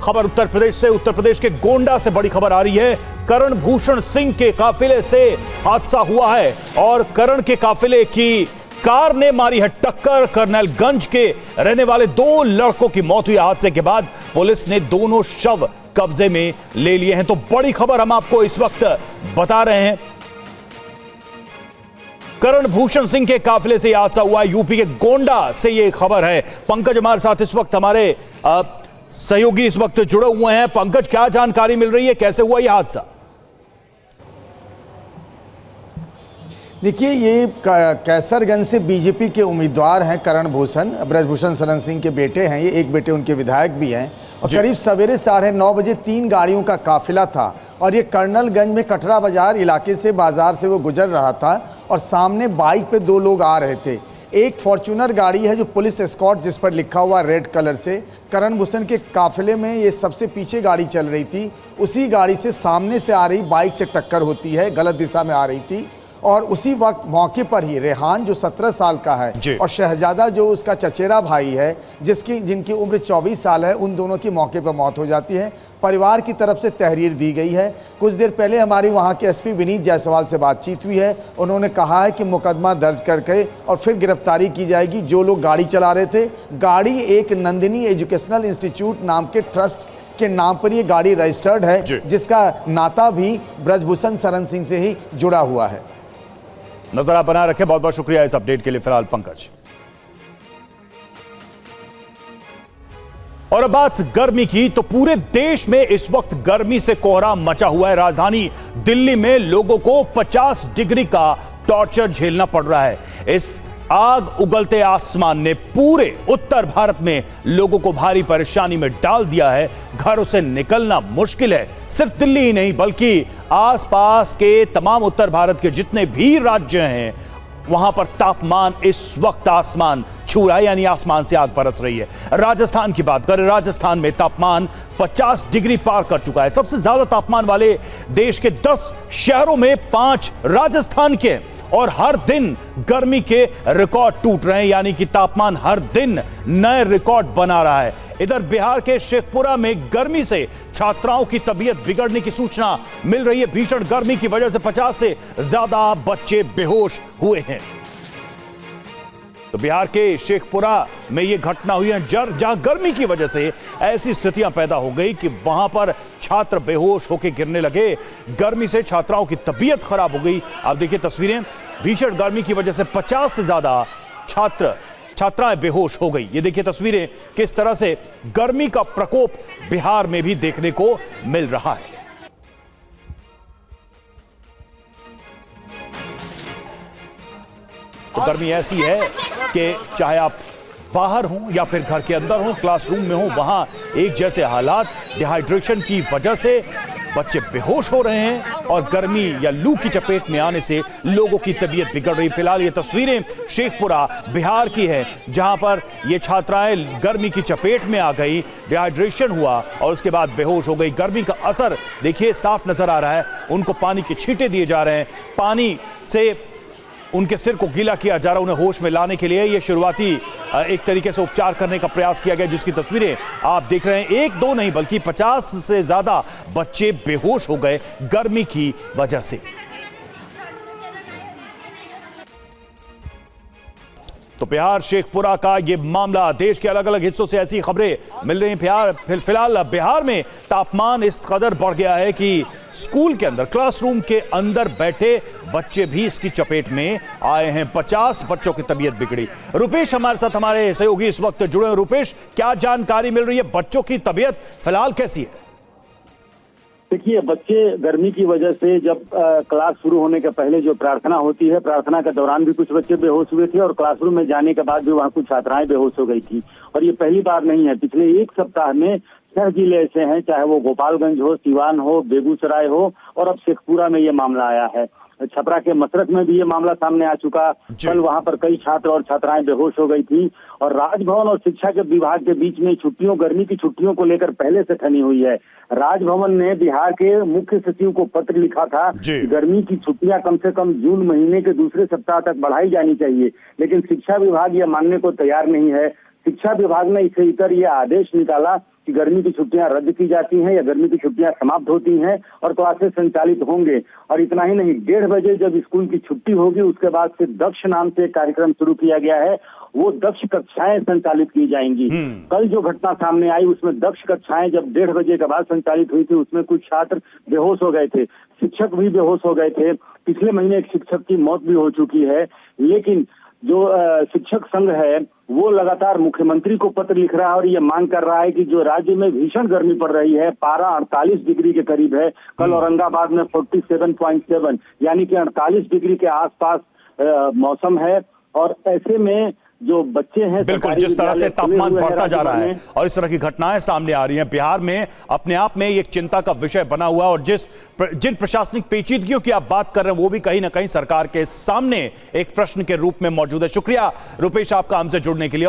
खबर उत्तर प्रदेश से। उत्तर प्रदेश के गोंडा से बड़ी खबर आ रही है। करण भूषण सिंह के काफिले से हादसा हुआ है और करण के काफिले की कार ने मारी है टक्कर। कर्नलगंज के रहने वाले 2 लड़कों की मौत हुई। हादसे के बाद पुलिस ने दोनों शव कब्जे में ले लिए हैं। तो बड़ी खबर हम आपको इस वक्त बता रहे हैं। करण भूषण सिंह के काफिले से हादसा हुआ है। यूपी के गोंडा से यह खबर है। पंकज हमारे साथ इस वक्त, हमारे सहयोगी इस वक्त जुड़े हुए हैं। पंकज, क्या जानकारी मिल रही है, कैसे हुआ यह हादसा? देखिए, ये कैसरगंज से बीजेपी के उम्मीदवार हैं करण भूषण, ब्रजभूषण शरण सिंह के बेटे हैं। ये एक बेटे उनके विधायक भी हैं। और करीब सवेरे 9:30 बजे 3 गाड़ियों का काफिला था और ये कर्नलगंज में कटरा बाजार इलाके से बाजार से वो गुजर रहा था और सामने बाइक पे 2 लोग आ रहे थे। एक फॉर्च्यूनर गाड़ी है जो पुलिस एस्कॉर्ट, जिस पर लिखा हुआ रेड कलर से। करण भूषण के काफिले में ये सबसे पीछे गाड़ी चल रही थी। उसी गाड़ी से सामने से आ रही बाइक से टक्कर होती है, गलत दिशा में आ रही थी। और उसी वक्त मौके पर ही रेहान जो 17 साल का है और शहजादा जो उसका चचेरा भाई है जिनकी उम्र 24 साल है, उन दोनों की मौके पर मौत हो जाती है। परिवार की तरफ से तहरीर दी गई है। कुछ देर पहले हमारी वहां के एसपी विनीत जायसवाल से बातचीत हुई है। उन्होंने कहा है कि मुकदमा दर्ज करके और फिर गिरफ्तारी की जाएगी। जो लोग गाड़ी चला रहे थे, गाड़ी एक नंदिनी एजुकेशनल इंस्टीट्यूट नाम के ट्रस्ट के नाम पर ये गाड़ी रजिस्टर्ड है, जिसका नाता भी ब्रजभूषण शरण सिंह से ही जुड़ा हुआ है। नजर आप बना रखें। बहुत बहुत शुक्रिया इस अपडेट के लिए फिलहाल पंकज। और अब बात गर्मी की, तो पूरे देश में इस वक्त गर्मी से कोहराम मचा हुआ है। राजधानी दिल्ली में लोगों को 50 डिग्री का टॉर्चर झेलना पड़ रहा है। इस आग उगलते आसमान ने पूरे उत्तर भारत में लोगों को भारी परेशानी में डाल दिया है। घरों से निकलना मुश्किल है। सिर्फ दिल्ली ही नहीं बल्कि आसपास के तमाम उत्तर भारत के जितने भी राज्य हैं, वहां पर तापमान इस वक्त आसमान छू रहा है, यानी आसमान से आग बरस रही है। राजस्थान की बात करें, राजस्थान में तापमान 50 डिग्री पार कर चुका है। सबसे ज्यादा तापमान वाले देश के 10 शहरों में 5 राजस्थान के। और हर दिन गर्मी के रिकॉर्ड टूट रहे हैं, यानी कि तापमान हर दिन नए रिकॉर्ड बना रहा है। इधर बिहार के शेखपुरा में गर्मी से छात्राओं की तबीयत बिगड़ने की सूचना मिल रही है। भीषण गर्मी की वजह से 50 से ज्यादा बच्चे बेहोश हुए हैं। तो बिहार के शेखपुरा में यह घटना हुई है, जहां गर्मी की वजह से ऐसी स्थितियां पैदा हो गई कि वहां पर छात्र बेहोश होकर गिरने लगे। गर्मी से छात्राओं की तबीयत खराब हो गई। आप देखिए तस्वीरें, भीषण गर्मी की वजह से 50 से ज्यादा छात्राएं बेहोश हो गई। ये देखिए तस्वीरें, किस तरह से गर्मी का प्रकोप बिहार में भी देखने को मिल रहा है। तो गर्मी ऐसी है कि चाहे आप बाहर हों या फिर घर के अंदर हों, क्लासरूम में हों, वहां एक जैसे हालात। डिहाइड्रेशन की वजह से बच्चे बेहोश हो रहे हैं और गर्मी या लू की चपेट में आने से लोगों की तबीयत बिगड़ रही। फिलहाल ये तस्वीरें शेखपुरा बिहार की है, जहां पर ये छात्राएं गर्मी की चपेट में आ गई, डिहाइड्रेशन हुआ और उसके बाद बेहोश हो गई। गर्मी का असर देखिए साफ नजर आ रहा है। उनको पानी के छींटे दिए जा रहे हैं, पानी से उनके सिर को गीला किया जा रहा है उन्हें होश में लाने के लिए। ये शुरुआती एक तरीके से उपचार करने का प्रयास किया गया, जिसकी तस्वीरें आप देख रहे हैं। 1-2 नहीं बल्कि 50 से ज्यादा बच्चे बेहोश हो गए गर्मी की वजह से। तो बिहार शेखपुरा का ये मामला, देश के अलग अलग हिस्सों से ऐसी खबरें मिल रही हैं। फिलहाल बिहार में तापमान इस कदर बढ़ गया है कि स्कूल के अंदर, क्लासरूम के अंदर बैठे बच्चे भी इसकी चपेट में आए हैं। 50 बच्चों की तबीयत बिगड़ी। रुपेश हमारे साथ, हमारे सहयोगी इस वक्त जुड़े हैं। रुपेश, क्या जानकारी मिल रही है? बच्चों की तबीयत फिलहाल कैसी है? देखिए, बच्चे गर्मी की वजह से जब क्लास शुरू होने के पहले जो प्रार्थना होती है, प्रार्थना के दौरान भी कुछ बच्चे बेहोश हुए थे और क्लासरूम में जाने के बाद भी वहां कुछ छात्राएं बेहोश हो गई थी। और ये पहली बार नहीं है, पिछले 1 सप्ताह में 6 जिले ऐसे हैं, चाहे वो गोपालगंज हो, सीवान हो, बेगूसराय हो और अब शेखपुरा में ये मामला आया है। छपरा के मसरख में भी ये मामला सामने आ चुका। कल वहां पर कई छात्र और छात्राएं बेहोश हो गई थी और राजभवन और शिक्षा के विभाग के बीच में छुट्टियों, गर्मी की छुट्टियों को लेकर पहले से ठनी हुई है। राजभवन ने बिहार के मुख्य सचिव को पत्र लिखा था कि गर्मी की छुट्टियां कम से कम जून महीने के दूसरे सप्ताह तक बढ़ाई जानी चाहिए, लेकिन शिक्षा विभाग यह मानने को तैयार नहीं है। शिक्षा विभाग ने इसे लेकर यह आदेश निकाला कि गर्मी की छुट्टियां रद्द की जाती हैं या गर्मी की छुट्टियां समाप्त होती हैं और क्लासेस संचालित होंगे। और इतना ही नहीं, 1:30 बजे जब स्कूल की छुट्टी होगी उसके बाद से दक्ष नाम से एक कार्यक्रम शुरू किया गया है, वो दक्ष कक्षाएं संचालित की जाएंगी। कल जो घटना सामने आई उसमें दक्ष कक्षाएं जब 1:30 बजे के बाद संचालित हुई थी, उसमें कुछ छात्र बेहोश हो गए थे, शिक्षक भी बेहोश हो गए थे। पिछले महीने एक शिक्षक की मौत भी हो चुकी है। लेकिन जो शिक्षक संघ है वो लगातार मुख्यमंत्री को पत्र लिख रहा है और ये मांग कर रहा है कि जो राज्य में भीषण गर्मी पड़ रही है, पारा 48 डिग्री के करीब है, कल औरंगाबाद में 47.7 यानी कि 48 डिग्री के आसपास मौसम है। और ऐसे में जो बच्चे हैं, बिल्कुल, जिस तरह से तापमान बढ़ता जा रहा है और इस तरह की घटनाएं सामने आ रही हैं बिहार में, अपने आप में एक चिंता का विषय बना हुआ है। और जिन प्रशासनिक पेचीदगियों की आप बात कर रहे हैं वो भी कहीं ना कहीं सरकार के सामने एक प्रश्न के रूप में मौजूद है। शुक्रिया रुपेश आपका हमसे जुड़ने के लिए।